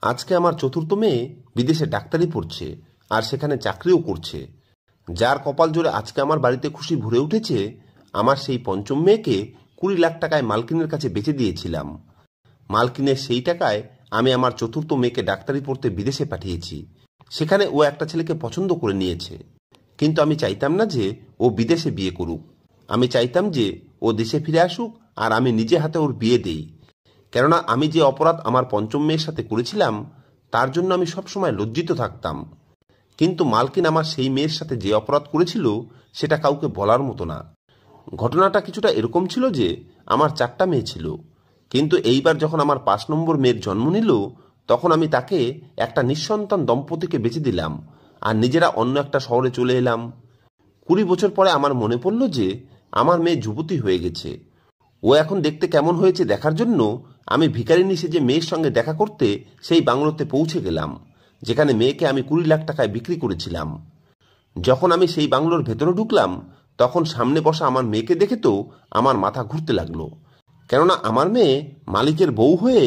আজকে আমার চতুর্থ মেয়ে বিদেশে ডাক্তারি পড়ছে আর সেখানে চাকরিও করছে। যার কপাল জোরে আজকে আমার বাড়িতে খুশি ভরে উঠেছে, আমার সেই পঞ্চম মেয়েকে 20 লাখ টাকায় মালকিনের কাছে বেচে দিয়েছিলাম। মালকিনের সেই টাকায় আমি আমার চতুর্থ মেয়েকে ডাক্তারি পড়তে বিদেশে পাঠিয়েছি। সেখানে ও একটা ছেলেকে পছন্দ করে নিয়েছে। কিন্তু আমি চাইতাম না যে ও বিদেশে বিয়ে করুক। আমি চাইতাম যে ও দেশে ফিরে আসুক আর আমি নিজে হাতে ওর বিয়ে দেই। কেননা আমি যে অপরাধ আমার পঞ্চম মেয়ের সাথে করেছিলাম তার জন্য আমি সবসময় লজ্জিত থাকতাম। কিন্তু মালকিন আমার সেই মেয়ের সাথে যে অপরাধ করেছিল সেটা কাউকে বলার মতো না। ঘটনাটা কিছুটা এরকম ছিল যে আমার 4টা মেয়ে ছিল, কিন্তু এইবার যখন আমার 5 নম্বর মেয়ের জন্ম নিল তখন আমি তাকে একটা নিঃসন্তান দম্পতিকে বেঁচে দিলাম আর নিজেরা অন্য একটা শহরে চলে এলাম। 20 বছর পরে আমার মনে পড়ল যে আমার মেয়ে যুবতী হয়ে গেছে। ও এখন দেখতে কেমন হয়েছে দেখার জন্য আমি ভিখারিনী সেজে মেয়ের সঙ্গে দেখা করতে সেই বাংলোতে পৌঁছে গেলাম, যেখানে মেয়েকে আমি 20 লাখ টাকায় বিক্রি করেছিলাম। যখন আমি সেই বাংলোর ভেতরে ঢুকলাম তখন সামনে বসা আমার মেয়েকে দেখে তো আমার মাথা ঘুরতে লাগলো, কেননা আমার মেয়ে মালিকের বউ হয়ে।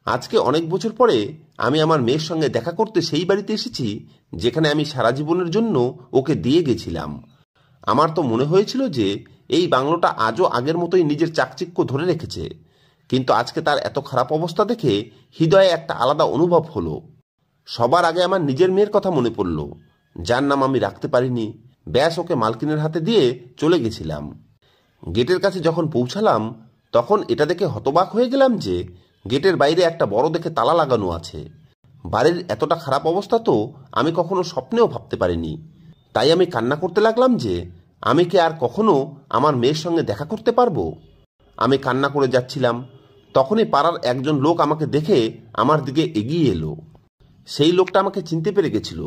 আজকে অনেক বছর পরে আমি আমার মেয়ের সঙ্গে দেখা করতে সেই বাড়িতে এসেছি যেখানে আমি সারা জীবনের জন্য ওকে দিয়ে গেছিলাম। আমার তো মনে হয়েছিল যে এই বাংলোটা আজও আগের মতোই নিজের চাকচিক্য ধরে রেখেছে, কিন্তু আজকে তার এত খারাপ অবস্থা দেখে হৃদয়ে একটা আলাদা অনুভব হলো। সবার আগে আমার নিজের মেয়ের কথা মনে পড়ল, যার নাম আমি রাখতে পারিনি। ব্যাস ওকে মালকিনের হাতে দিয়ে চলে গেছিলাম। গেটের কাছে যখন পৌঁছালাম তখন এটা দেখে হতবাক হয়ে গেলাম যে গেটের বাইরে একটা বড় দেখে তালা লাগানো আছে। বাড়ির এতটা খারাপ অবস্থা তো আমি কখনো স্বপ্নেও ভাবতে পারিনি। তাই আমি কান্না করতে লাগলাম যে আমি কি আর কখনো আমার মেয়ের সঙ্গে দেখা করতে পারবো। আমি কান্না করে যাচ্ছিলাম, তখনই পাড়ার একজন লোক আমাকে দেখে আমার দিকে এগিয়ে এলো। সেই লোকটা আমাকে চিনতে পেরে গেছিল,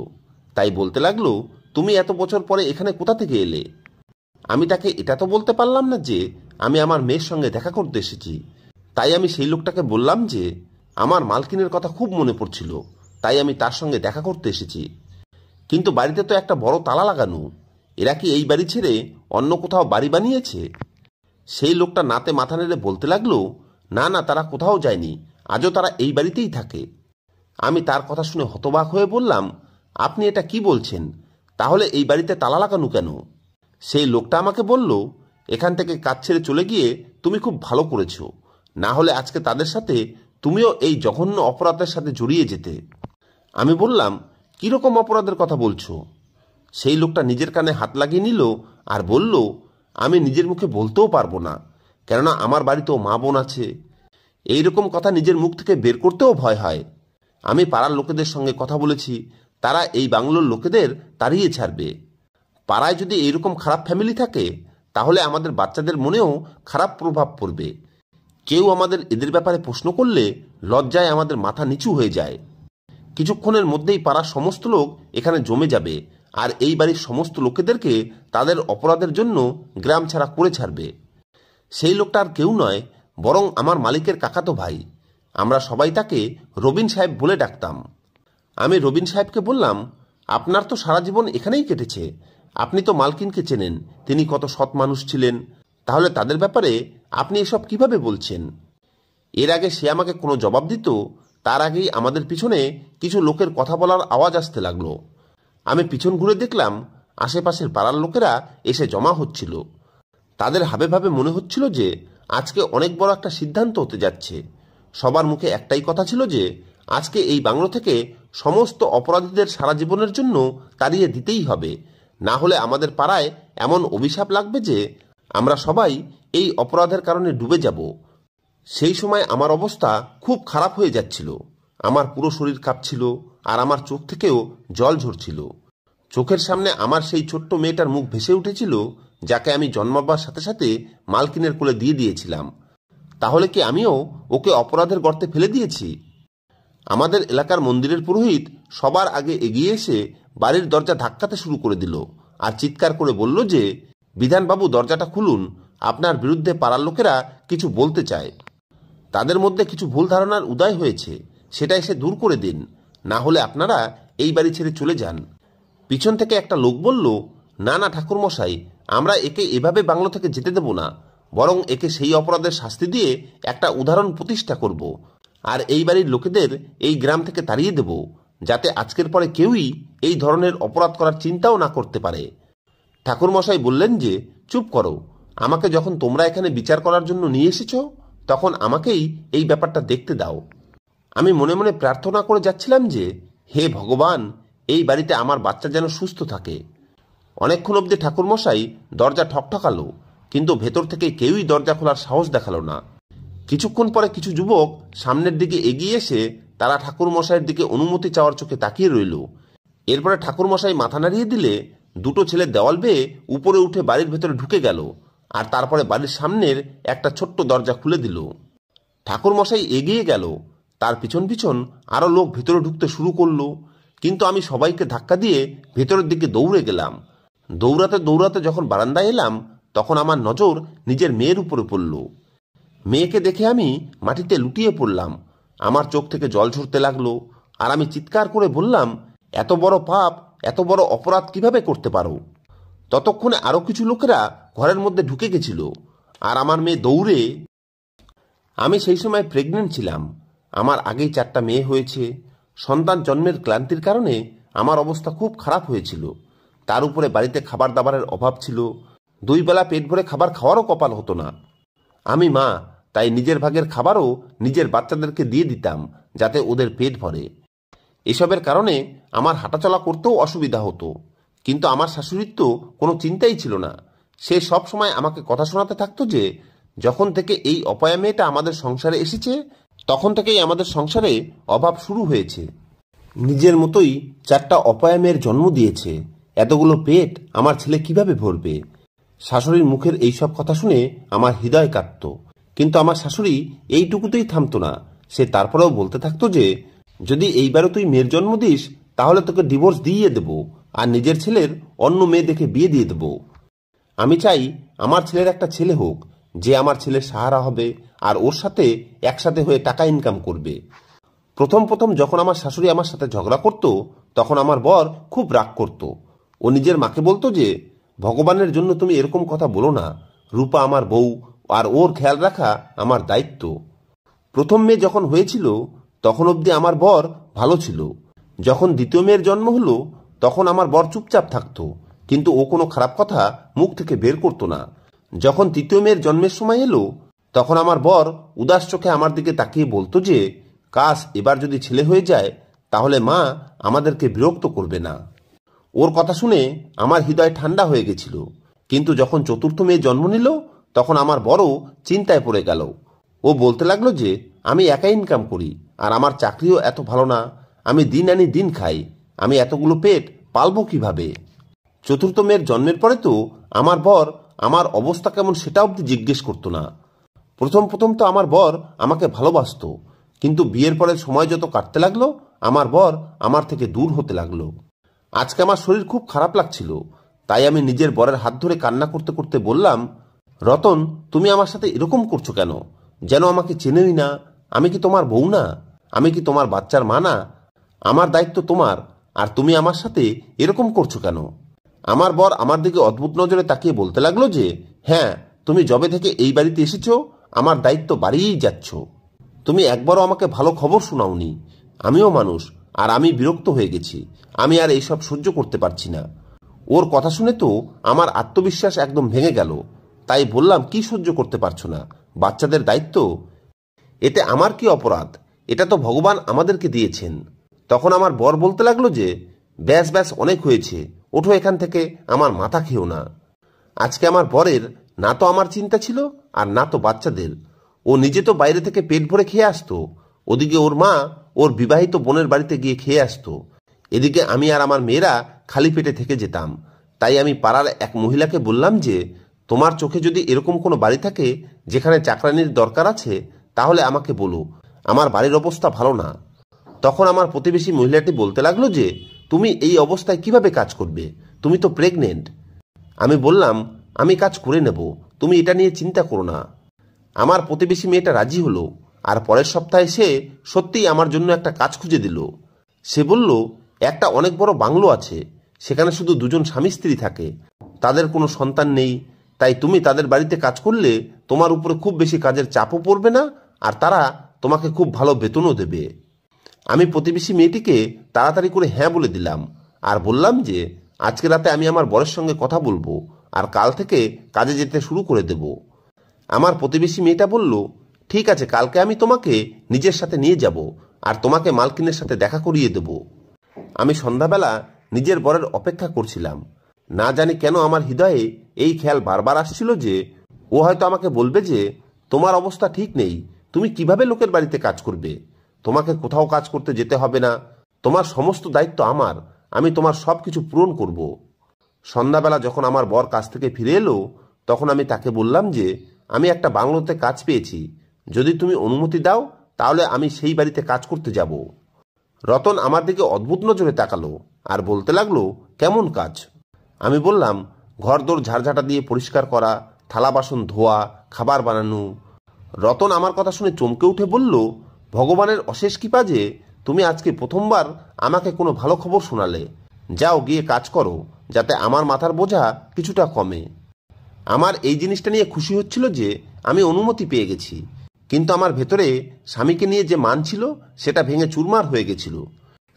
তাই বলতে লাগলো, তুমি এত বছর পরে এখানে কোথা থেকে এলে? আমি তাকে এটা তো বলতে পারলাম না যে আমি আমার মেয়ের সঙ্গে দেখা করতে এসেছি। তাই আমি সেই লোকটাকে বললাম যে আমার মালকিনের কথা খুব মনে পড়ছিল, তাই আমি তার সঙ্গে দেখা করতে এসেছি। কিন্তু বাড়িতে তো একটা বড় তালা লাগানো, এরা কি এই বাড়ি ছেড়ে অন্য কোথাও বাড়ি বানিয়েছে? সেই লোকটা নাতে মাথা নেড়ে বলতে লাগলো, না না, তারা কোথাও যায়নি, আজও তারা এই বাড়িতেই থাকে। আমি তার কথা শুনে হতবাক হয়ে বললাম, আপনি এটা কি বলছেন? তাহলে এই বাড়িতে তালা লাগানো কেন? সেই লোকটা আমাকে বলল, এখান থেকে কাজ ছেড়ে চলে গিয়ে তুমি খুব ভালো করেছো, না হলে আজকে তাদের সাথে তুমিও এই জঘন্য অপরাধের সাথে জড়িয়ে যেতে। আমি বললাম, কিরকম অপরাধের কথা বলছো? সেই লোকটা নিজের কানে হাত লাগিয়ে নিল আর বলল, আমি নিজের মুখে বলতেও পারবো না, কেননা আমার বাড়িতেও মা বোন আছে। এইরকম কথা নিজের মুখ থেকে বের করতেও ভয় হয়। আমি পাড়ার লোকেদের সঙ্গে কথা বলেছি, তারা এই বাংলোর লোকেদের তাড়িয়ে ছাড়বে। পাড়ায় যদি এইরকম খারাপ ফ্যামিলি থাকে তাহলে আমাদের বাচ্চাদের মনেও খারাপ প্রভাব পড়বে। কেউ আমাদের এদের ব্যাপারে প্রশ্ন করলে লজ্জায় আমাদের মাথা নিচু হয়ে যায়। কিছুক্ষণের মধ্যেই পাড়ার সমস্ত লোক এখানে জমে যাবে আর এই বাড়ির সমস্ত লোকেদেরকে তাদের অপরাধের জন্য গ্রাম ছাড়া করে ছাড়বে। সেই লোকটা আর কেউ নয়, বরং আমার মালিকের কাকাতো ভাই। আমরা সবাই তাকে রবিন সাহেব বলে ডাকতাম। আমি রবিন সাহেবকে বললাম, আপনার তো সারা জীবন এখানেই কেটেছে, আপনি তো মালকিনকে চেনেন, তিনি কত সৎ মানুষ ছিলেন, তাহলে তাদের ব্যাপারে আপনি এসব কিভাবে বলছেন? এর আগে সে আমাকে কোনো জবাব দিত, তার আগেই আমাদের পিছনে কিছু লোকের কথা বলার আওয়াজ আসতে লাগলো। আমি পিছন ঘুরে দেখলাম আশেপাশের পাড়ার লোকেরা এসে জমা হচ্ছিল। তাদের হাবে ভাবে মনে হচ্ছিল যে আজকে অনেক বড় একটা সিদ্ধান্ত হতে যাচ্ছে। সবার মুখে একটাই কথা ছিল যে আজকে এই বাংলো থেকে সমস্ত অপরাধীদের সারা জীবনের জন্য তাড়িয়ে দিতেই হবে, না হলে আমাদের পাড়ায় এমন অভিশাপ লাগবে যে আমরা সবাই এই অপরাধের কারণে ডুবে যাব। সেই সময় আমার অবস্থা খুব খারাপ হয়ে যাচ্ছিল। আমার পুরো শরীর কাঁপছিল আর আমার চোখ থেকেও জল ঝরছিল। চোখের সামনে আমার সেই ছোট্ট মেয়েটার মুখ ভেসে উঠেছিল, যাকে আমি জন্মাবার সাথে সাথে মালকিনের কোলে দিয়ে দিয়েছিলাম। তাহলে কি আমিও ওকে অপরাধের গর্তে ফেলে দিয়েছি? আমাদের এলাকার মন্দিরের পুরোহিত সবার আগে এগিয়ে এসে বাড়ির দরজা ধাক্কাতে শুরু করে দিল আর চিৎকার করে বলল যে, বিধানবাবু, দরজাটা খুলুন, আপনার বিরুদ্ধে পাড়ার লোকেরা কিছু বলতে চায়। তাদের মধ্যে কিছু ভুল ধারণার উদয় হয়েছে, সেটা এসে দূর করে দিন, না হলে আপনারা এই বাড়ি ছেড়ে চলে যান। পিছন থেকে একটা লোক বলল, না না ঠাকুরমশাই, আমরা একে এভাবে বাংলো থেকে যেতে দেব না, বরং একে সেই অপরাধের শাস্তি দিয়ে একটা উদাহরণ প্রতিষ্ঠা করব। আর এই বাড়ির লোকেদের এই গ্রাম থেকে তাড়িয়ে দেব, যাতে আজকের পরে কেউই এই ধরনের অপরাধ করার চিন্তাও না করতে পারে। ঠাকুরমশাই বললেন যে, চুপ করো, আমাকে যখন তোমরা এখানে বিচার করার জন্য নিয়ে এসেছ তখন আমাকেই এই ব্যাপারটা দেখতে দাও। আমি মনে মনে প্রার্থনা করে যাচ্ছিলাম যে, হে ভগবান, এই বাড়িতে আমার বাচ্চা যেন সুস্থ থাকে। অনেকক্ষণ অবধি ঠাকুরমশাই দরজা ঠকঠকালো, কিন্তু ভেতর থেকে কেউই দরজা খোলার সাহস দেখালো না। কিছুক্ষণ পরে কিছু যুবক সামনের দিকে এগিয়ে এসে তারা ঠাকুরমশাইয়ের দিকে অনুমতি চাওয়ার চোখে তাকিয়ে রইল। এরপরে ঠাকুরমশাই মাথা নাড়িয়ে দিলে দুটো ছেলে দেওয়াল বেয়ে উপরে উঠে বাড়ির ভেতরে ঢুকে গেল, আর তারপরে বাড়ির সামনের একটা ছোট্ট দরজা খুলে দিল। ঠাকুরমশাই এগিয়ে গেল, তার পিছন পিছন আরও লোক ভেতরে ঢুকতে শুরু করলো, কিন্তু আমি সবাইকে ধাক্কা দিয়ে ভেতরের দিকে দৌড়ে গেলাম। দৌড়াতে দৌড়াতে যখন বারান্দায় এলাম তখন আমার নজর নিজের মেয়ের উপরে পড়ল। মেয়েকে দেখে আমি মাটিতে লুটিয়ে পড়লাম। আমার চোখ থেকে জল ঝরতে লাগলো, আর আমি চিৎকার করে বললাম, এত বড় পাপ, এত বড় অপরাধ কিভাবে করতে পারো? ততক্ষণে আরও কিছু লোকেরা ঘরের মধ্যে ঢুকে গেছিল, আর আমার মেয়ে দৌড়ে। আমি সেই সময় প্রেগনেন্ট ছিলাম। আমার আগেই 4টা মেয়ে হয়েছে। সন্তান জন্মের ক্লান্তির কারণে আমার অবস্থা খুব খারাপ হয়েছিল। তার উপরে বাড়িতে খাবার দাবারের অভাব ছিল, 2 বেলা পেট ভরে খাবার খাওয়ারও কপাল হতো না। আমি মা, তাই নিজের ভাগের খাবারও নিজের বাচ্চাদেরকে দিয়ে দিতাম যাতে ওদের পেট ভরে। এসবের কারণে আমার হাঁটাচলা করতেও অসুবিধা হতো, কিন্তু আমার শাশুড়ির তো কোনো চিন্তাই ছিল না। সে সব সময় আমাকে কথা শোনাতে থাকতো যে, যখন থেকে এই অপয়া মেয়েটা আমাদের সংসারে এসেছে তখন থেকেই আমাদের সংসারে অভাব শুরু হয়েছে। নিজের মতোই 4টা অপয়া মেয়ের জন্ম দিয়েছে, এতগুলো পেট আমার ছেলে কিভাবে ভরবে? শাশুড়ির মুখের এইসব কথা শুনে আমার হৃদয় কাঁপত, কিন্তু আমার শাশুড়ি এইটুকুতেই থামতো না। সে তারপরেও বলতে থাকতো যে, যদি এইবারও তুই মেয়ের জন্ম দিস তাহলে তোকে ডিভোর্স দিয়ে দেব, আর নিজের ছেলের অন্য মেয়ে দেখে বিয়ে দিয়ে দেব। আমি চাই আমার ছেলের একটা ছেলে হোক, যে আমার ছেলের সাহারা হবে আর ওর সাথে একসাথে হয়ে টাকা ইনকাম করবে। প্রথম প্রথম যখন আমার শাশুড়ি আমার সাথে ঝগড়া করত তখন আমার বর খুব রাগ করত। ও নিজের মাকে বলতো যে, ভগবানের জন্য তুমি এরকম কথা বলো না, রূপা আমার বউ, আর ওর খেয়াল রাখা আমার দায়িত্ব। প্রথম মেয়ে যখন হয়েছিল তখন অবধি আমার বর ভালো ছিল। যখন দ্বিতীয় মেয়ের জন্ম হলো তখন আমার বর চুপচাপ থাকতো, কিন্তু ও কোনো খারাপ কথা মুখ থেকে বের করতো না। যখন তৃতীয় মেয়ের জন্মের সময় এলো তখন আমার বর উদাস চোখে আমার দিকে তাকিয়ে বলতো যে, কাশ এবার যদি ছেলে হয়ে যায় তাহলে মা আমাদেরকে বিরক্ত করবে না। ওর কথা শুনে আমার হৃদয় ঠান্ডা হয়ে গেছিল। কিন্তু যখন চতুর্থ মেয়ে জন্ম নিল তখন আমার বড় চিন্তায় পড়ে গেল। ও বলতে লাগলো যে, আমি একা ইনকাম করি, আর আমার চাকরিও এত ভালো না, আমি দিন আনি দিন খাই, আমি এতগুলো পেট পালবো কিভাবে? চতুর্থ মেয়ের জন্মের পরে তো আমার বর আমার অবস্থা কেমন সেটা অবধি জিজ্ঞেস করতো না। প্রথম প্রথম তো আমার বর আমাকে ভালোবাসত, কিন্তু বিয়ের পরে সময় যত কাটতে লাগলো আমার বর আমার থেকে দূর হতে লাগলো। আজকে আমার শরীর খুব খারাপ লাগছিল, তাই আমি নিজের বরের হাত ধরে কান্না করতে করতে বললাম, রতন, তুমি আমার সাথে এরকম করছো কেন? যেন আমাকে চেনোই না। আমি কি তোমার বউ না? আমি কি তোমার বাচ্চার মা না? আমার দায়িত্ব তোমার, আর তুমি আমার সাথে এরকম করছো কেন? আমার বর আমার দিকে অদ্ভুত নজরে তাকিয়ে বলতে লাগলো যে, হ্যাঁ, তুমি যবে থেকে এই বাড়িতে এসেছো আমার দায়িত্ব বাড়িয়েই যাচ্ছ। তুমি একবারও আমাকে ভালো খবর শোনাওনি। আমিও মানুষ, আর আমি বিরক্ত হয়ে গেছি। আমি আর এইসব সহ্য করতে পারছি না। ওর কথা শুনে তো আমার আত্মবিশ্বাস একদম ভেঙে গেল। তাই বললাম, কি সহ্য করতে পারছো না? বাচ্চাদের দায়িত্ব, এতে আমার কি অপরাধ? এটা তো ভগবান আমাদেরকে দিয়েছেন। তখন আমার বর বলতে লাগলো যে, ব্যাস ব্যাস, অনেক হয়েছে, ওঠো এখান থেকে, আমার মাথা খেও না। আজকে আমার বরের না তো আমার চিন্তা ছিল আর না তো বাচ্চাদের। ও নিজে তো বাইরে থেকে পেট ভরে খেয়ে আসতো, ওদিকে ওর মা ওর বিবাহিত বোনের বাড়িতে গিয়ে খেয়ে আসতো। এদিকে আমি আর আমার মেয়েরা খালি পেটে থেকে যেতাম। তাই আমি পাড়ার এক মহিলাকে বললাম যে, তোমার চোখে যদি এরকম কোনো বাড়ি থাকে যেখানে চাকরানির দরকার আছে তাহলে আমাকে বলো, আমার বাড়ির অবস্থা ভালো না। তখন আমার প্রতিবেশী মহিলাটি বলতে লাগলো যে, তুমি এই অবস্থায় কিভাবে কাজ করবে? তুমি তো প্রেগনেন্ট। আমি বললাম, আমি কাজ করে নেব, তুমি এটা নিয়ে চিন্তা করো না। আমার প্রতিবেশী মেয়েটা রাজি হলো, আর পরের সপ্তাহে সে সত্যিই আমার জন্য একটা কাজ খুঁজে দিল। সে বলল, একটা অনেক বড় বাংলো আছে, সেখানে শুধু 2জন স্বামী স্ত্রী থাকে, তাদের কোনো সন্তান নেই। তাই তুমি তাদের বাড়িতে কাজ করলে তোমার উপরে খুব বেশি কাজের চাপও পড়বে না, আর তারা তোমাকে খুব ভালো বেতনও দেবে। আমি প্রতিবেশী মেয়েটিকে তাড়াতাড়ি করে হ্যাঁ বলে দিলাম আর বললাম যে আজকে রাতে আমি আমার বরের সঙ্গে কথা বলবো আর কাল থেকে কাজে যেতে শুরু করে দেব। আমার প্রতিবেশী মেয়েটা বলল, ঠিক আছে, কালকে আমি তোমাকে নিজের সাথে নিয়ে যাব আর তোমাকে মালকিনের সাথে দেখা করিয়ে দেব। আমি সন্ধ্যাবেলা নিজের বরের অপেক্ষা করছিলাম। না জানি কেন আমার হৃদয়ে এই খেয়াল বারবার আসছিল যে ও হয়তো আমাকে বলবে যে তোমার অবস্থা ঠিক নেই, তুমি কিভাবে লোকের বাড়িতে কাজ করবে, তোমাকে কোথাও কাজ করতে যেতে হবে না, তোমার সমস্ত দায়িত্ব আমার, আমি তোমার সব কিছু পূরণ করব। সন্ধ্যাবেলা যখন আমার বর কাজ থেকে ফিরে এলো তখন আমি তাকে বললাম যে আমি একটা বাংলোতে কাজ পেয়েছি, যদি তুমি অনুমতি দাও তাহলে আমি সেই বাড়িতে কাজ করতে যাব। রতন আমার দিকে অদ্ভুত নজরে তাকালো আর বলতে লাগলো, কেমন কাজ? আমি বললাম, ঘরদোর ঝাড়ঝাঁটা দিয়ে পরিষ্কার করা, থালা বাসন ধোয়া, খাবার বানানো। রতন আমার কথা শুনে চমকে উঠে বলল, ভগবানের অশেষ কৃপা যে তুমি আজকে প্রথমবার আমাকে কোনো ভালো খবর শোনালে। যাও গিয়ে কাজ করো, যাতে আমার মাথার বোঝা কিছুটা কমে। আমার এই জিনিসটা নিয়ে খুশি হচ্ছিল যে আমি অনুমতি পেয়ে গেছি, কিন্তু আমার ভেতরে স্বামীকে নিয়ে যে মান ছিল সেটা ভেঙে চুরমার হয়ে গেছিল।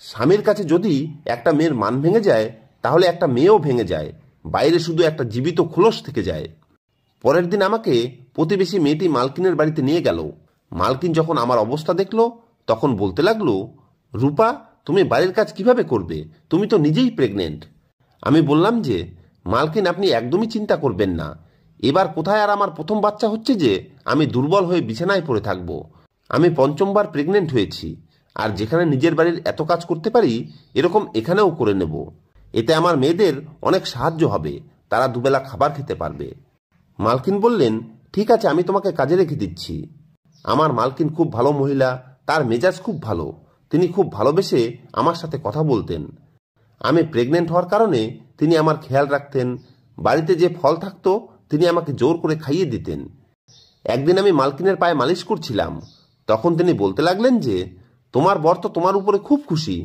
স্বামীর কাছে যদি একটা মেয়ের মান ভেঙে যায় তাহলে একটা মেয়েও ভেঙে যায়, বাইরে শুধু একটা জীবিত খোলস থেকে যায়। পরের দিন আমাকে প্রতিবেশী মেয়েটি মালকিনের বাড়িতে নিয়ে গেল। মালকিন যখন আমার অবস্থা দেখলো তখন বলতে লাগলো, রূপা, তুমি বাড়ির কাজ কিভাবে করবে, তুমি তো নিজেই প্রেগনেন্ট। আমি বললাম যে মালকিন, আপনি একদমই চিন্তা করবেন না, এবার কোথায় আর আমার প্রথম বাচ্চা হচ্ছে যে আমি দুর্বল হয়ে বিছানায় পড়ে থাকব। আমি পঞ্চমবার প্রেগনেন্ট হয়েছি, আর যেখানে নিজের বাড়ির এত কাজ করতে পারি এরকম এখানেও করে নেব। এতে আমার মেয়েদের অনেক সাহায্য হবে, তারা দুবেলা খাবার খেতে পারবে। মালকিন বললেন, ঠিক আছে, আমি তোমাকে কাজে রেখে দিচ্ছি। আমার মালকিন খুব ভালো মহিলা, তার মেজাজ খুব ভালো, তিনি খুব ভালোবেসে আমার সাথে কথা বলতেন। আমি প্রেগনেন্ট হওয়ার কারণে তিনি আমার খেয়াল রাখতেন, বাড়িতে যে ফল থাকতো তিনি আমাকে জোর করে খাইয়ে দিতেন। একদিন আমি মালকিনের পায়ে মালিশ করছিলাম, তখন তিনি বলতে লাগলেন যে তোমার বর তো তোমার উপরে খুব খুশি,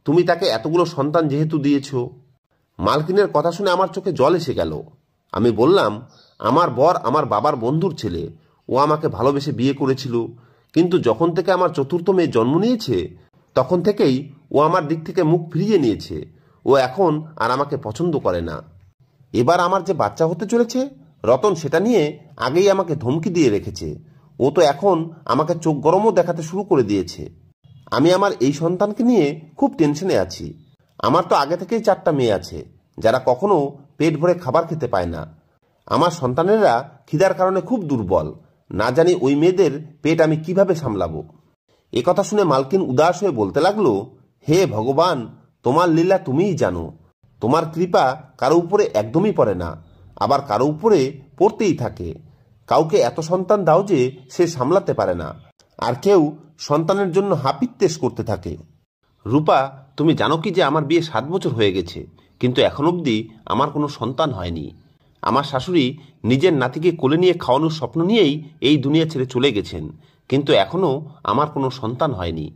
তুমি তাকে এতগুলো সন্তান যেহেতু দিয়েছ। মালকিনের কথা শুনে আমার চোখে জল এসে গেল। আমি বললাম, আমার বর আমার বাবার বন্ধুর ছেলে, ও আমাকে ভালোবেসে বিয়ে করেছিল, কিন্তু যখন থেকে আমার চতুর্থ মেয়ে জন্ম নিয়েছে তখন থেকেই ও আমার দিক থেকে মুখ ফিরিয়ে নিয়েছে। ও এখন আর আমাকে পছন্দ করে না। এবার আমার যে বাচ্চা হতে চলেছে, রতন সেটা নিয়ে আগেই আমাকে ধমকি দিয়ে রেখেছে। ও তো এখন আমাকে চোখ গরমও দেখাতে শুরু করে দিয়েছে। আমি আমার এই সন্তানকে নিয়ে খুব টেনশনে আছি। আমার তো আগে থেকেই 4টা মেয়ে আছে যারা কখনো পেট ভরে খাবার খেতে পায় না। আমার সন্তানেরা খিদার কারণে খুব দুর্বল, না জানি ওই মেয়েদের পেট আমি কিভাবে সামলাবো। এ কথা শুনে মালকিন উদাস হয়ে বলতে লাগলো, হে ভগবান, তোমার লীলা তুমিই জানো। তোমার কৃপা কারো উপরে একদমই পড়ে না, আবার কারো উপরে পড়তেই থাকে। কাউকে এত সন্তান দাও যে সে সামলাতে পারে না, আর কেউ সন্তানের জন্য হাপিত্তেশ করতে থাকে। রূপা, তুমি জানো কি যে আমার বিয়ে 7 বছর হয়ে গেছে, কিন্তু এখন অবধি আমার কোনো সন্তান হয়নি। আমার শাশুড়ি নিজের নাতিকে কোলে নিয়ে খাওয়ানোর স্বপ্ন নিয়েই এই দুনিয়া ছেড়ে চলে গেছেন, কিন্তু এখনও আমার কোনো সন্তান হয়নি।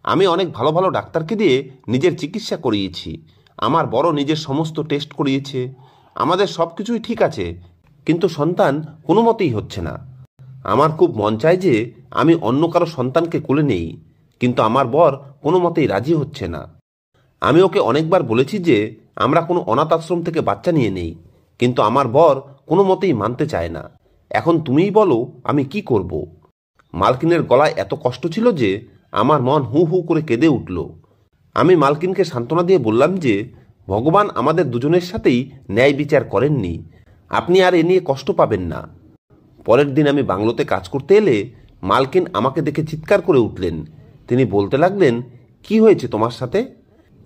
আমি অনেক ভালো ভালো ডাক্তারকে দিয়ে নিজের চিকিৎসা করিয়েছি, আমার বড় নিজের সমস্ত টেস্ট করিয়েছে, আমাদের সব কিছুই ঠিক আছে, কিন্তু সন্তান কোনো মতেই হচ্ছে না। আমার খুব মন চায় যে আমি অন্য কারো সন্তানকে কোলে নেই, কিন্তু আমার বর কোনো মতেই রাজি হচ্ছে না। আমি ওকে অনেকবার বলেছি যে আমরা কোনো অনাথ আশ্রম থেকে বাচ্চা নিয়ে নেই, কিন্তু আমার বর কোনো মতেই মানতে চায় না। এখন তুমিই বলো আমি কি করব। মালকিনের গলায় এত কষ্ট ছিল যে আমার মন হু হু করে কেঁদে উঠল। আমি মালকিনকে সান্ত্বনা দিয়ে বললাম যে ভগবান আমাদের দুজনের সাথেই ন্যায় বিচার করেননি, আপনি আর এ নিয়ে কষ্ট পাবেন না। পরের দিন আমি বাংলোতে কাজ করতে এলে মালকিন আমাকে দেখে চিৎকার করে উঠলেন। তিনি বলতে লাগলেন, কি হয়েছে তোমার সাথে?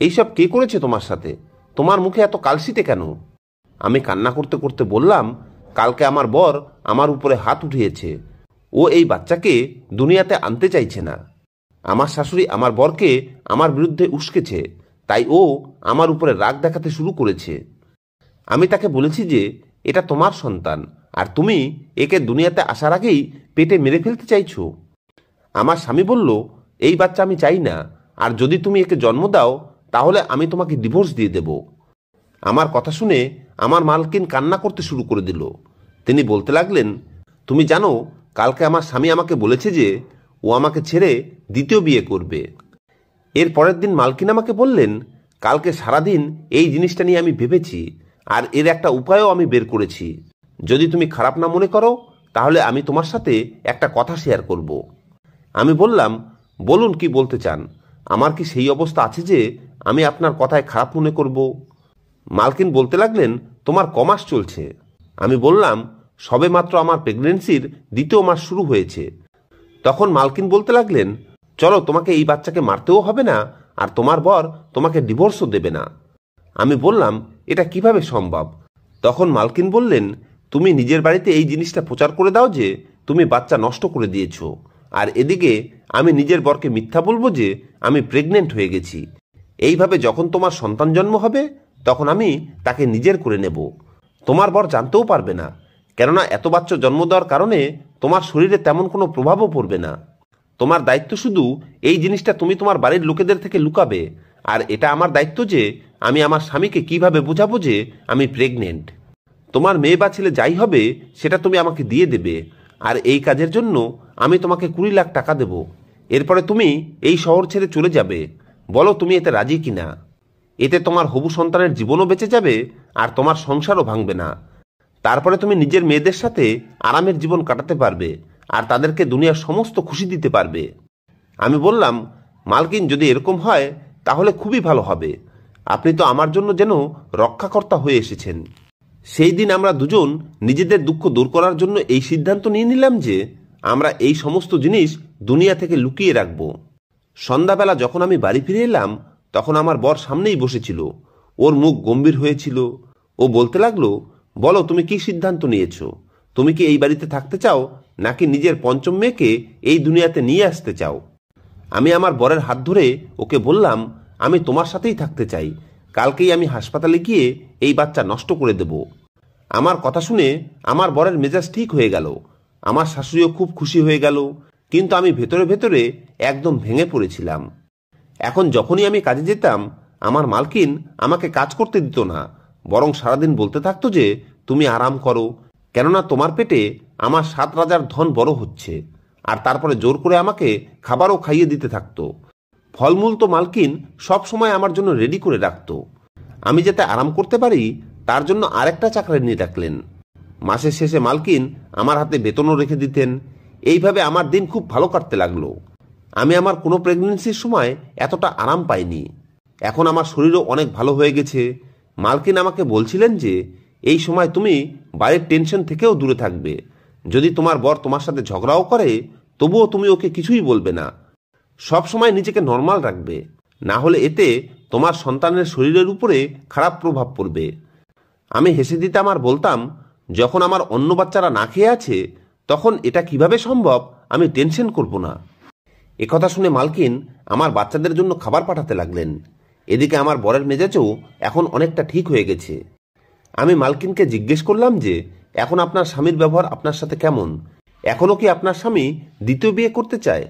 এইসব কে করেছে তোমার সাথে? তোমার মুখে এত কালশিটে কেন? আমি কান্না করতে করতে বললাম, কালকে আমার বর আমার উপরে হাত উঠিয়েছে, ও এই বাচ্চাকে দুনিয়াতে আনতে চাইছে না। আমার শাশুড়ি আমার বরকে আমার বিরুদ্ধে উস্কেছে, তাই ও আমার উপরে রাগ দেখাতে শুরু করেছে। আমি তাকে বলেছি যে এটা তোমার সন্তান, আর তুমি একে দুনিয়াতে আসার আগেই পেটে মেরে ফেলতে চাইছো। আমার স্বামী বলল, এই বাচ্চা আমি চাই না, আর যদি তুমি একে জন্ম দাও তাহলে আমি তোমাকে ডিভোর্স দিয়ে দেব। আমার কথা শুনে আমার মালকিন কান্না করতে শুরু করে দিল। তিনি বলতে লাগলেন, তুমি জানো কালকে আমার স্বামী আমাকে বলেছে যে ও ও আমাকে ছেড়ে দ্বিতীয় বিয়ে করবে। এর পরের দিন মালকিন আমাকে বললেন, কালকে সারাদিন এই জিনিসটা নিয়ে আমি ভেবেছি, আর এর একটা উপায়ও আমি বের করেছি। যদি তুমি খারাপ না মনে করো তাহলে আমি তোমার সাথে একটা কথা শেয়ার করব। আমি বললাম, বলুন, কি বলতে চান? আমার কি সেই অবস্থা আছে যে আমি আপনার কথায় খারাপ মনে করব? মালকিন বলতে লাগলেন, তোমার কমাস চলছে। আমি বললাম, সবে মাত্র আমার প্রেগনেন্সির দ্বিতীয় মাস শুরু হয়েছে। তখন মালকিন বলতে লাগলেন, চলো, তোমাকে এই বাচ্চাকে মারতেও হবে না, আর তোমার বর তোমাকে ডিভোর্সও দেবে না। আমি বললাম, এটা কিভাবে সম্ভব? তখন মালকিন বললেন, তুমি নিজের বাড়িতে এই জিনিসটা প্রচার করে দাও যে তুমি বাচ্চা নষ্ট করে দিয়েছ, আর এদিকে আমি নিজের বরকে মিথ্যা বলবো যে আমি প্রেগনেন্ট হয়ে গেছি। এইভাবে যখন তোমার সন্তান জন্ম হবে তখন আমি তাকে নিজের করে নেব। তোমার বর জানতেও পারবে না, কেননা এত বাচ্চা জন্ম দেওয়ার কারণে তোমার শরীরে তেমন কোনো প্রভাবও পড়বে না। তোমার দায়িত্ব শুধু এই জিনিসটা তুমি তোমার বাড়ির লোকেদের থেকে লুকাবে, আর এটা আমার দায়িত্ব যে আমি আমার স্বামীকে কিভাবে বোঝাবো যে আমি প্রেগনেন্ট। তোমার মেয়ে বা ছেলে যাই হবে সেটা তুমি আমাকে দিয়ে দেবে, আর এই কাজের জন্য আমি তোমাকে 20 লাখ টাকা দেব। এরপরে তুমি এই শহর ছেড়ে চলে যাবে। বলো তুমি এতে রাজি কিনা? এতে তোমার হবু সন্তানের জীবনও বেঁচে যাবে, আর তোমার সংসারও ভাঙবে না। তারপরে তুমি নিজের মেয়েদের সাথে আরামের জীবন কাটাতে পারবে, আর তাদেরকে দুনিয়ার সমস্ত খুশি দিতে পারবে। আমি বললাম, মালকিন, যদি এরকম হয় তাহলে খুবই ভালো হবে। আপনি তো আমার জন্য যেন রক্ষাকর্তা হয়ে এসেছেন। সেই দিন আমরা দুজন নিজেদের দুঃখ দূর করার জন্য এই সিদ্ধান্ত নিয়ে নিলাম যে আমরা এই সমস্ত জিনিস দুনিয়া থেকে লুকিয়ে রাখব। সন্ধ্যাবেলা যখন আমি বাড়ি ফিরে এলাম তখন আমার বর সামনেই বসেছিল। ওর মুখ গম্ভীর হয়েছিল। ও বলতে লাগলো, বলো, তুমি কি সিদ্ধান্ত নিয়েছ? তুমি কি এই বাড়িতে থাকতে চাও, নাকি নিজের পঞ্চম মেয়েকে এই দুনিয়াতে নিয়ে আসতে চাও? আমি আমার বরের হাত ধরে ওকে বললাম, আমি তোমার সাথেই থাকতে চাই। কালকেই আমি হাসপাতালে গিয়ে এই বাচ্চা নষ্ট করে দেব। আমার কথা শুনে আমার বরের মেজাজ ঠিক হয়ে গেল। আমার শাশুড়িও খুব খুশি হয়ে গেল, কিন্তু আমি ভেতরে ভেতরে একদম ভেঙে পড়েছিলাম। এখন যখনই আমি কাজে যেতাম আমার মালকিন আমাকে কাজ করতে দিত না, বরং সারাদিন বলতে থাকতো যে তুমি আরাম করো, কেননা তোমার পেটে আমার 7 রাজার ধন বড় হচ্ছে। আর তারপরে জোর করে আমাকে খাবারও খাইয়ে দিতে থাকতো। ফলমূল তো মালকিন সব সময় আমার জন্য রেডি করে রাখত। আমি যাতে আরাম করতে পারি তার জন্য আরেকটা চাকরানি রাখলেন। মাসের শেষে মালকিন আমার হাতে বেতনও রেখে দিতেন। এইভাবে আমার দিন খুব ভালো কাটতে লাগলো। আমি আমার কোনো প্রেগনেন্সির সময় এতটা আরাম পাইনি। এখন আমার শরীরও অনেক ভালো হয়ে গেছে। মালকিন আমাকে বলছিলেন যে এই সময় তুমি বাড়ির টেনশন থেকেও দূরে থাকবে। যদি তোমার বর তোমার সাথে ঝগড়াও করে তবুও তুমি ওকে কিছুই বলবে না। সব সময় নিজেকে নর্মাল রাখবে, না হলে এতে তোমার সন্তানের শরীরের উপরে খারাপ প্রভাব পড়বে। আমি হেসে দিতাম আর বলতাম, যখন আমার অন্য বাচ্চারা না খেয়ে আছে তখন এটা কিভাবে সম্ভব আমি টেনশন করব না। একথা শুনে মালকিন আমার বাচ্চাদের জন্য খাবার পাঠাতে লাগলেন। এদিকে আমার বরের মেজাজও এখন অনেকটা ঠিক হয়ে গেছে। আমি মালকিনকে জিজ্ঞেস করলাম যে এখন আপনার স্বামীর ব্যবহার আপনার সাথে কেমন? এখনও কি আপনার স্বামী দ্বিতীয় বিয়ে করতে চায়?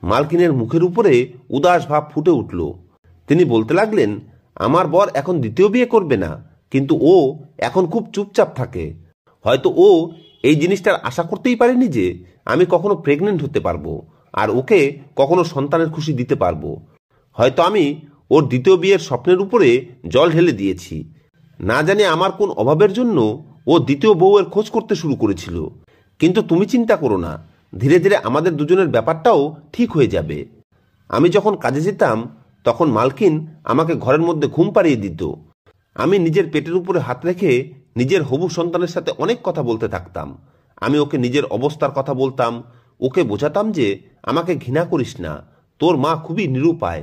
মালকিনের মুখের উপরে উদাস ভাব ফুটে উঠল। তিনি বলতে লাগলেন, আমার বর এখন দ্বিতীয় বিয়ে করবে না, কিন্তু ও এখন খুব চুপচাপ থাকে। হয়তো ও এই জিনিসটার আশা করতেই পারেনি যে আমি কখনো প্রেগনেন্ট হতে পারবো, আর ওকে কখনো সন্তানের খুশি দিতে পারবো। হয়তো আমি ওর দ্বিতীয় বিয়ের স্বপ্নের উপরে জল ঢেলে দিয়েছি। না জানি আমার কোন অভাবের জন্য ও দ্বিতীয় বউয়ের খোঁজ করতে শুরু করেছিল। কিন্তু তুমি চিন্তা করো না, ধীরে ধীরে আমাদের দুজনের ব্যাপারটাও ঠিক হয়ে যাবে। আমি যখন কাজে যেতাম তখন মালকিন আমাকে ঘরের মধ্যে ঘুম পাড়িয়ে দিত। আমি নিজের পেটের উপরে হাত রেখে নিজের হবু সন্তানের সাথে অনেক কথা বলতে থাকতাম। আমি ওকে নিজের অবস্থার কথা বলতাম, ওকে বোঝাতাম যে আমাকে ঘৃণা করিস না, তোর মা খুবই নিরুপায়।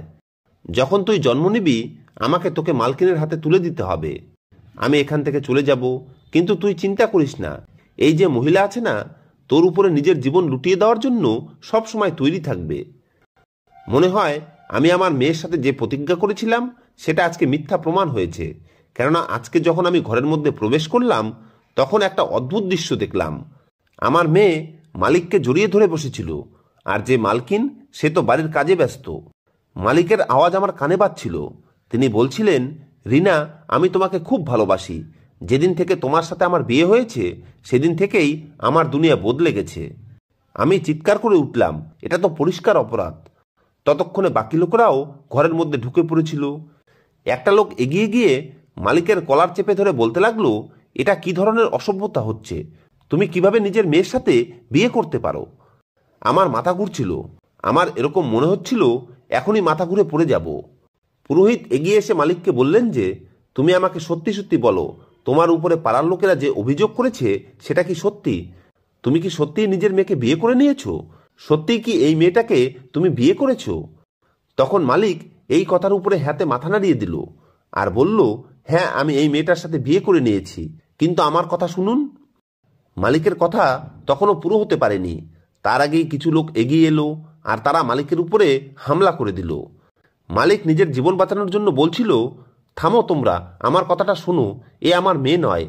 যখন তুই জন্ম নিবি আমাকে তোকে মালকিনের হাতে তুলে দিতে হবে। আমি এখান থেকে চলে যাব, কিন্তু তুই চিন্তা করিস না, এই যে মহিলা আছে না, তোর উপরে নিজের জীবন লুটিয়ে দেওয়ার জন্য সব সময় তৈরি থাকবে। মনে হয় আমি আমার মেয়ের সাথে যে প্রতিজ্ঞা করেছিলাম সেটা আজকে মিথ্যা প্রমাণ হয়েছে। কেননা আজকে যখন আমি ঘরের মধ্যে প্রবেশ করলাম তখন একটা অদ্ভুত দৃশ্য দেখলাম। আমার মেয়ে মালিককে জড়িয়ে ধরে বসেছিল, আর যে মালকিন সে তো বাড়ির কাজে ব্যস্ত। মালিকের আওয়াজ আমার কানে বাজছিল। তিনি বলছিলেন, রিনা, আমি তোমাকে খুব ভালোবাসি। যেদিন থেকে তোমার সাথে আমার বিয়ে হয়েছে সেদিন থেকেই আমার দুনিয়া বদলে গেছে। আমি চিৎকার করে উঠলাম, এটা তো পরিষ্কার অপরাধ। ততক্ষণে বাকি লোকেরাও ঘরের মধ্যে ঢুকে পড়েছিল। একটা লোক এগিয়ে গিয়ে মালিকের কলার চেপে ধরে বলতে লাগলো, এটা কি ধরনের অসভ্যতা হচ্ছে? তুমি কিভাবে নিজের মেয়ের সাথে বিয়ে করতে পারো? আমার মাথা ঘুরছিল। আমার এরকম মনে হচ্ছিল এখনই মাথা ঘুরে পড়ে যাব। পুরোহিত এগিয়ে এসে মালিককে বললেন যে, তুমি আমাকে সত্যি সত্যি বলো, তোমার উপরে পাড়ার লোকেরা যে অভিযোগ করেছে সেটা কি সত্যি? তুমি কি সত্যিই নিজের মেয়েকে বিয়ে করে নিয়েছো? সত্যিই কি এই মেয়েটাকে তুমি বিয়ে করেছো? তখন মালিক এই কথার উপরে হাতে মাথা নাড়িয়ে দিল আর বলল, হ্যাঁ, আমি এই মেয়েটার সাথে বিয়ে করে নিয়েছি, কিন্তু আমার কথা শুনুন। মালিকের কথা তখনও পুরো হতে পারেনি, তার আগেই কিছু লোক এগিয়ে এলো আর তারা মালিকের উপরে হামলা করে দিল। মালিক নিজের জীবন বাঁচানোর জন্য বলছিল, থামো তোমরা, আমার কথাটা শোনো, এ আমার মেয়ে নয়,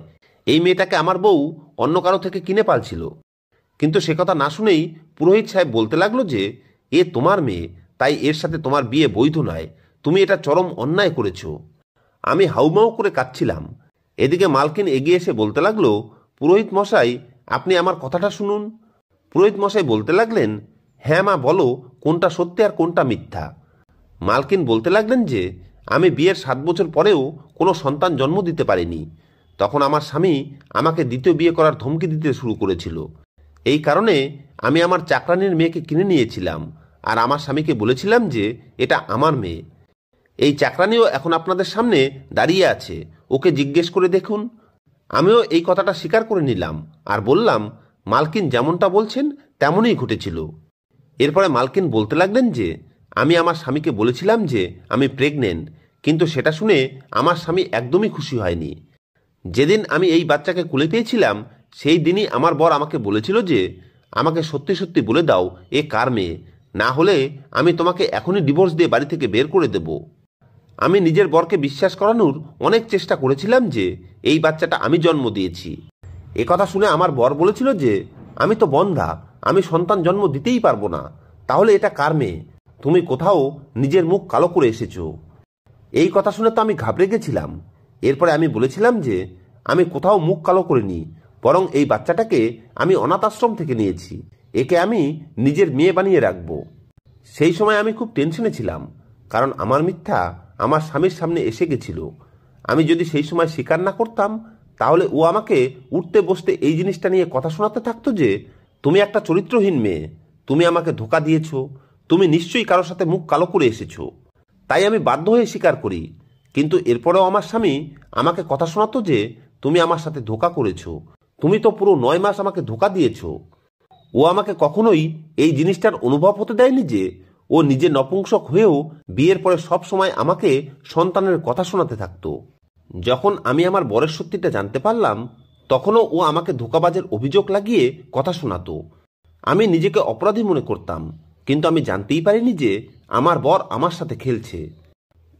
এই মেয়েটাকে আমার বউ অন্য কারো থেকে কিনে পালছিল। কিন্তু সে কথা না শুনেই পুরোহিত সাহেব বলতে লাগলো যে, এ তোমার মেয়ে, তাই এর সাথে তোমার বিয়ে বৈধ নয়, তুমি এটা চরম অন্যায় করেছ। আমি হাউমাউ করে কাঁদছিলাম। এদিকে মালকিন এগিয়ে এসে বলতে লাগলো, পুরোহিত মশাই, আপনি আমার কথাটা শুনুন। পুরোহিত মশাই বলতে লাগলেন, হ্যাঁ মা, বলো কোনটা সত্যি আর কোনটা মিথ্যা। মালকিন বলতে লাগলেন যে, আমি বিয়ের 7 বছর পরেও কোনো সন্তান জন্ম দিতে পারিনি। তখন আমার স্বামী আমাকে দ্বিতীয় বিয়ে করার ধমকি দিতে শুরু করেছিল। এই কারণে আমি আমার চাকরানির মেয়েকে কিনে নিয়েছিলাম আর আমার স্বামীকে বলেছিলাম যে এটা আমার মেয়ে। এই চাকরানিও এখন আপনাদের সামনে দাঁড়িয়ে আছে, ওকে জিজ্ঞেস করে দেখুন। আমিও এই কথাটা স্বীকার করে নিলাম আর বললাম, মালকিন যেমনটা বলছেন তেমনই ঘটেছিল। এরপরে মালকিন বলতে লাগলেন যে, আমি আমার স্বামীকে বলেছিলাম যে আমি প্রেগনেন্ট, কিন্তু সেটা শুনে আমার স্বামী একদমই খুশি হয়নি। যেদিন আমি এই বাচ্চাকে কোলে পেয়েছিলাম সেই দিনই আমার বর আমাকে বলেছিল যে, আমাকে সত্যি সত্যি বলে দাও এ কার মেয়ে, না হলে আমি তোমাকে এখনই ডিভোর্স দিয়ে বাড়ি থেকে বের করে দেব। আমি নিজের বরকে বিশ্বাস করানোর অনেক চেষ্টা করেছিলাম যে এই বাচ্চাটা আমি জন্ম দিয়েছি। এ কথা শুনে আমার বর বলেছিল যে, আমি তো বন্ধ্যা, আমি সন্তান জন্ম দিতেই পারবো না, তাহলে এটা কার মেয়ে? তুমি কোথাও নিজের মুখ কালো করে এসেছো। এই কথা শুনে তো আমি ঘাবড়ে গেছিলাম। এরপরে আমি বলেছিলাম যে, আমি কোথাও মুখ কালো করিনি, বরং এই বাচ্চাটাকে আমি অনাথ আশ্রম থেকে নিয়েছি, একে আমি নিজের মেয়ে বানিয়ে রাখব। সেই সময় আমি খুব টেনশনে ছিলাম, কারণ আমার মিথ্যা আমার স্বামীর সামনে এসে গেছিল। আমি যদি সেই সময় স্বীকার না করতাম, তাহলে ও আমাকে উঠতে বসতে এই জিনিসটা নিয়ে কথা শোনাতে থাকতো যে, তুমি একটা চরিত্রহীন মেয়ে, তুমি আমাকে ধোকা দিয়েছ, তুমি নিশ্চয়ই কারোর সাথে মুখ কালো করে এসেছো। তাই আমি বাধ্য হয়ে স্বীকার করি, কিন্তু এরপরেও আমার স্বামী আমাকে কথা শোনাতো যে, তুমি আমার সাথে ধোকা করেছ, তুমি তো পুরো 9 মাস আমাকে ধোকা দিয়েছ। ও আমাকে কখনোই এই জিনিসটার অনুভব হতে দেয়নি যে ও নিজে নপুংসক হয়েও বিয়ের পরে সব সময় আমাকে সন্তানের কথা শোনাতে থাকতো। যখন আমি আমার বরের সত্যিটা জানতে পারলাম, তখনও ও আমাকে ধোকাবাজের অভিযোগ লাগিয়ে কথা শোনাতো। আমি নিজেকে অপরাধী মনে করতাম, কিন্তু আমি জানতেই পারিনি যে আমার বর আমার সাথে খেলছে।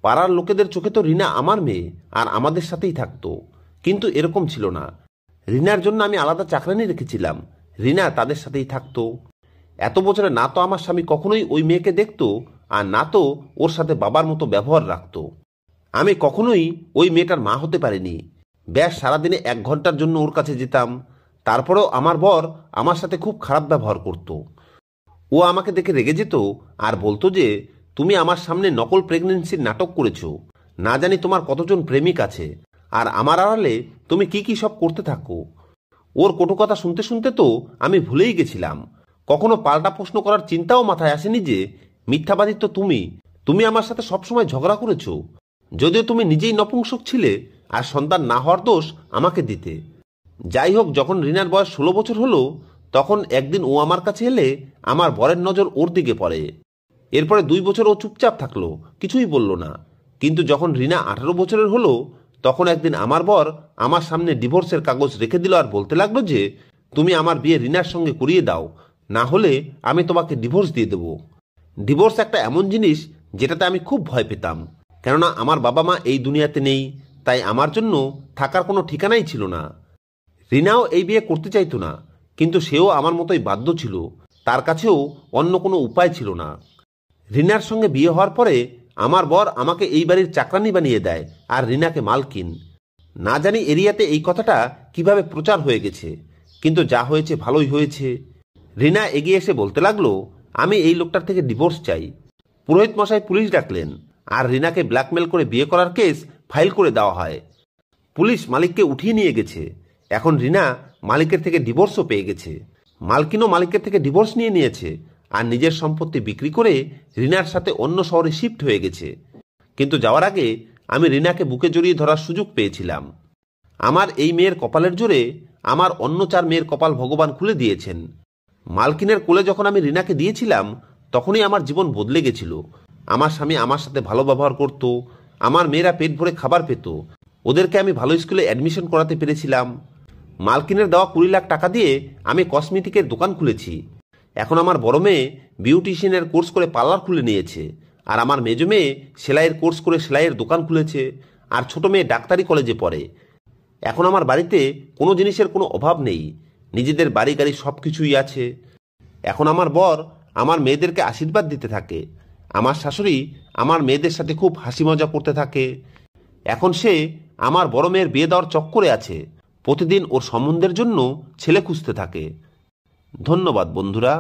পাড়ার লোকেদের চোখে তো রিনা আমার মেয়ে আর আমাদের সাথেই থাকতো, কিন্তু এরকম ছিল না। রিনার জন্য আমি আলাদা চাকরানি রেখেছিলাম, রিনা তাদের সাথেই থাকতো। এত বছরে না তো আমার স্বামী কখনোই ওই মেয়েকে দেখতো, আর না তো ওর সাথে বাবার মতো ব্যবহার রাখতো। আমি কখনোই ওই মেয়েটার মা হতে পারিনি। ব্যাস সারাদিনে 1 ঘন্টার জন্য ওর কাছে যেতাম, তারপরেও আমার বর আমার সাথে খুব খারাপ ব্যবহার করত। ও আমাকে দেখে রেগে যেত আর বলতো যে, তুমি আমার সামনে নকল প্রেগনেন্সির নাটক করেছো, না জানি তোমার কতজন প্রেমিক আছে, আর আমার আড়ালে তুমি কি কি সব করতে থাকো। ওর কটু কথা শুনতে শুনতে তো আমি ভুলেই গেছিলাম। কখনো পাল্টা প্রশ্ন করার চিন্তাও মাথায় আসেনি যে, মিথ্যাবাদী তো তুমি আমার সাথে সবসময় ঝগড়া করেছো, যদিও তুমি নিজেই নপুংসক ছিলে আর সন্তান না হওয়ার দোষ আমাকে দিতে। যাই হোক, যখন রিনার বয়স 16 বছর হলো, তখন একদিন ও আমার কাছে এলে আমার বরের নজর ওর দিকে পড়ে। এরপরে 2 বছর ও চুপচাপ থাকলো, কিছুই বলল না। কিন্তু যখন রিনা 18 বছরের হলো, তখন একদিন আমার বর আমার সামনে ডিভোর্সের কাগজ রেখে দিল আর বলতে লাগলো যে, তুমি আমার বিয়ে রিনার সঙ্গে করিয়ে দাও, না হলে আমি তোমাকে ডিভোর্স দিয়ে দেব। ডিভোর্স একটা এমন জিনিস যেটাতে আমি খুব ভয় পেতাম, কেননা আমার বাবা মা এই দুনিয়াতে নেই, তাই আমার জন্য থাকার কোনো ঠিকানাই ছিল না। রিনাও এই বিয়ে করতে চাইতো না, কিন্তু সেও আমার মতোই বাধ্য ছিল, তার কাছেও অন্য কোনো উপায় ছিল না। রিনার সঙ্গে বিয়ে হওয়ার পরে আমার বর আমাকে এই বাড়ির চাকরানি বানিয়ে দেয় আর রিনাকে মালকিন। না জানি এরিয়াতে এই কথাটা কিভাবে প্রচার হয়ে গেছে, কিন্তু যা হয়েছে ভালোই হয়েছে। রিনা এগিয়ে এসে বলতে লাগলো, আমি এই লোকটার থেকে ডিভোর্স চাই। পুরোহিত মশাই পুলিশ ডাকলেন, আর রিনাকে ব্ল্যাকমেল করে বিয়ে করার কেস ফাইল করে দেওয়া হয়। পুলিশ মালিককে উঠিয়ে নিয়ে গেছে। এখন রিনা মালিকের থেকে ডিভোর্সও পেয়ে গেছে। মালকিনও মালিকের থেকে ডিভোর্স নিয়ে নিয়েছে আর নিজের সম্পত্তি বিক্রি করে রিনার সাথে অন্য শহরে শিফট হয়ে গেছে। কিন্তু যাওয়ার আগে আমি রিনাকে বুকে জড়িয়ে ধরার সুযোগ পেয়েছিলাম। আমার এই মেয়ের কপালের জোরে আমার অন্য 4 মেয়ের কপাল ভগবান খুলে দিয়েছেন। মালকিনের কোলে যখন আমি রিনাকে দিয়েছিলাম তখনই আমার জীবন বদলে গেছিল। আমার স্বামী আমার সাথে ভালো ব্যবহার করত, আমার মেয়েরা পেট ভরে খাবার পেত, ওদেরকে আমি ভালো স্কুলে অ্যাডমিশন করাতে পেরেছিলাম। মালকিনের দেওয়া 20 লাখ টাকা দিয়ে আমি কসমেটিকের দোকান খুলেছি। এখন আমার বড় মেয়ে বিউটিশিয়ানের কোর্স করে পার্লার খুলে নিয়েছে, আর আমার মেজো মেয়ে সেলাইয়ের কোর্স করে সেলাইয়ের দোকান খুলেছে, আর ছোট মেয়ে ডাক্তারি কলেজে পড়ে। এখন আমার বাড়িতে কোনো জিনিসের কোনো অভাব নেই, নিজেদের বাড়ি গাড়ি সব কিছুই আছে। এখন আমার বর আমার মেয়েদেরকে আশীর্বাদ দিতে থাকে। আমার শাশুড়ি আমার মেয়েদের সাথে খুব হাসি মজা করতে থাকে। এখন সে আমার বড় মেয়ের বিয়ে দেওয়ার চক্করে আছে, প্রতিদিন ওর সম্বন্ধের জন্য ছেলে খুঁজতে থাকে। ধন্যবাদ বন্ধুরা।